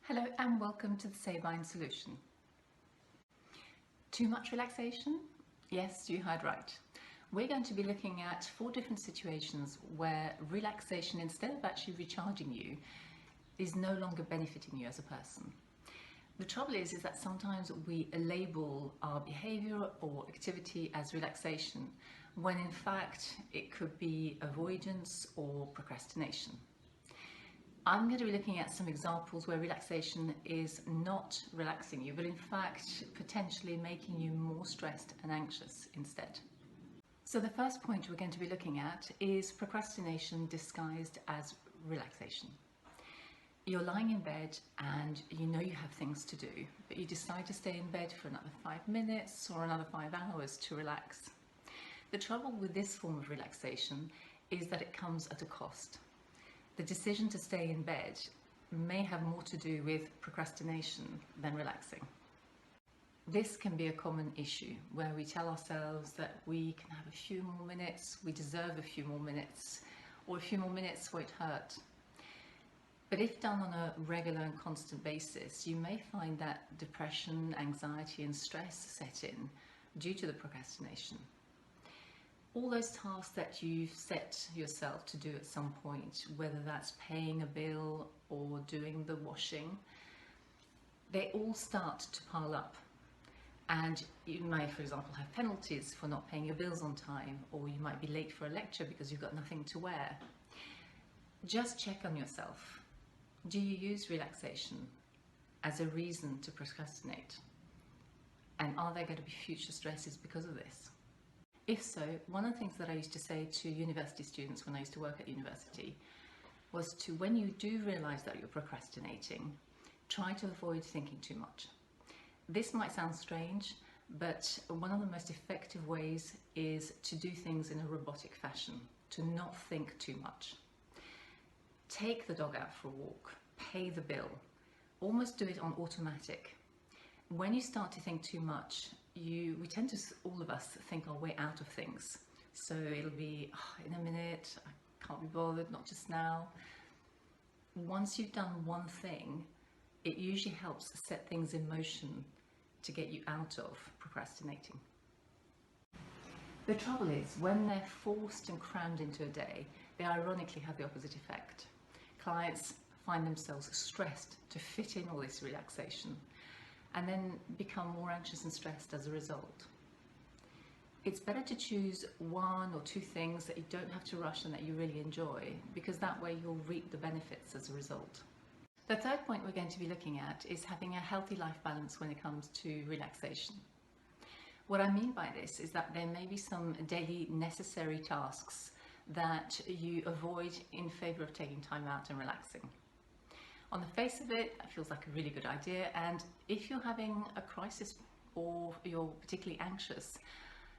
Hello and welcome to the Sabine Solution. Too much relaxation? Yes, you heard right. We're going to be looking at 4 different situations where relaxation, instead of actually recharging you, is no longer benefiting you as a person. The trouble is that sometimes we label our behavior or activity as relaxation, when in fact it could be avoidance or procrastination. I'm going to be looking at some examples where relaxation is not relaxing you, but in fact potentially making you more stressed and anxious instead. So the first point we're going to be looking at is procrastination disguised as relaxation. You're lying in bed and you know you have things to do, but you decide to stay in bed for another 5 minutes or another 5 hours to relax. The trouble with this form of relaxation is that it comes at a cost. The decision to stay in bed may have more to do with procrastination than relaxing. This can be a common issue where we tell ourselves that we can have a few more minutes, we deserve a few more minutes, or a few more minutes won't hurt. But if done on a regular and constant basis, you may find that depression, anxiety and stress set in due to the procrastination. All those tasks that you've set yourself to do at some point, whether that's paying a bill or doing the washing, they all start to pile up. And you may, for example, have penalties for not paying your bills on time, or you might be late for a lecture because you've got nothing to wear. Just check on yourself. Do you use relaxation as a reason to procrastinate? And are there going to be future stresses because of this? If so, one of the things that I used to say to university students when I used to work at university was to, when you do realise that you're procrastinating, try to avoid thinking too much. This might sound strange, but one of the most effective ways is to do things in a robotic fashion, to not think too much. Take the dog out for a walk, pay the bill, almost do it on automatic. When you start to think too much, we tend to, all of us, think our way out of things. So it'll be, in a minute, I can't be bothered, not just now. Once you've done one thing, it usually helps set things in motion to get you out of procrastinating. The trouble is, when they're forced and crammed into a day, they ironically have the opposite effect. Clients find themselves stressed to fit in all this relaxation, and then become more anxious and stressed as a result. It's better to choose 1 or 2 things that you don't have to rush and that you really enjoy, because that way you'll reap the benefits as a result. The third point we're going to be looking at is having a healthy life balance when it comes to relaxation. What I mean by this is that there may be some daily necessary tasks that you avoid in favour of taking time out and relaxing. On the face of it, that feels like a really good idea, and if you're having a crisis or you're particularly anxious,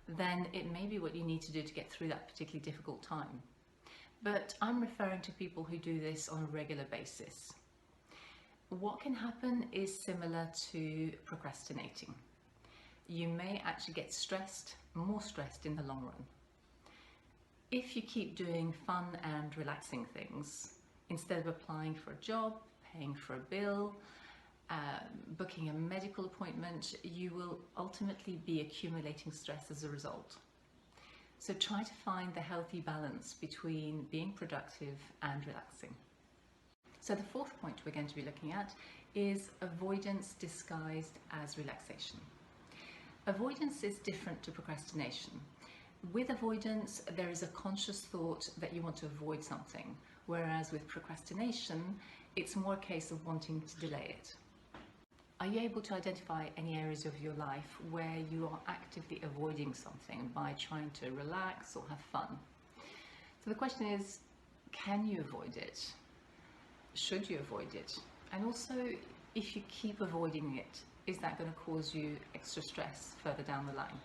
then it may be what you need to do to get through that particularly difficult time. But I'm referring to people who do this on a regular basis. What can happen is similar to procrastinating. You may actually get stressed, more stressed in the long run. If you keep doing fun and relaxing things, instead of applying for a job, paying for a bill, booking a medical appointment, you will ultimately be accumulating stress as a result. So try to find the healthy balance between being productive and relaxing. So the fourth point we're going to be looking at is avoidance disguised as relaxation. Avoidance is different to procrastination. With avoidance, there is a conscious thought that you want to avoid something, whereas with procrastination, it's more a case of wanting to delay it. Are you able to identify any areas of your life where you are actively avoiding something by trying to relax or have fun? So the question is, can you avoid it? Should you avoid it? And also, if you keep avoiding it, is that going to cause you extra stress further down the line?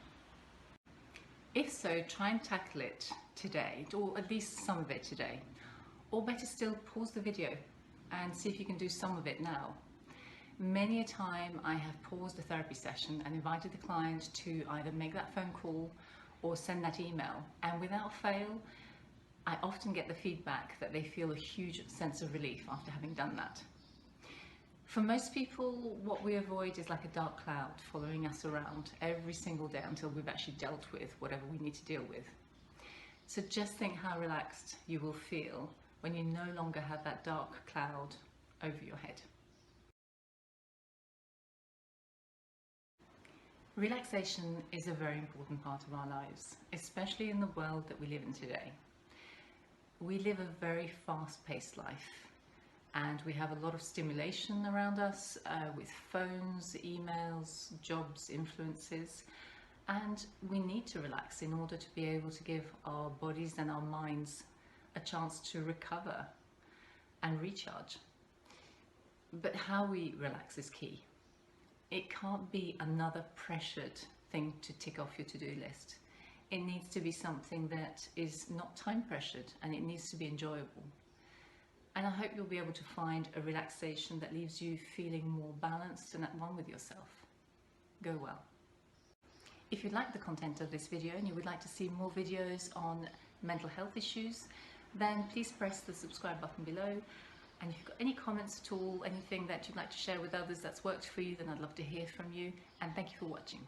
If so, try and tackle it today, or at least some of it today. Or better still, pause the video and see if you can do some of it now. Many a time I have paused a therapy session and invited the client to either make that phone call or send that email, and without fail, I often get the feedback that they feel a huge sense of relief after having done that. For most people, what we avoid is like a dark cloud following us around every single day until we've actually dealt with whatever we need to deal with. So just think how relaxed you will feel when you no longer have that dark cloud over your head. Relaxation is a very important part of our lives, especially in the world that we live in today. We live a very fast-paced life, and we have a lot of stimulation around us with phones, emails, jobs, influences, and we need to relax in order to be able to give our bodies and our minds a chance to recover and recharge. But how we relax is key. It can't be another pressured thing to tick off your to-do list. It needs to be something that is not time pressured, and it needs to be enjoyable. And I hope you'll be able to find a relaxation that leaves you feeling more balanced and at one with yourself. Go well. If you like the content of this video and you would like to see more videos on mental health issues, then please press the subscribe button below. And if you've got any comments at all, anything that you'd like to share with others that's worked for you, then I'd love to hear from you. And thank you for watching.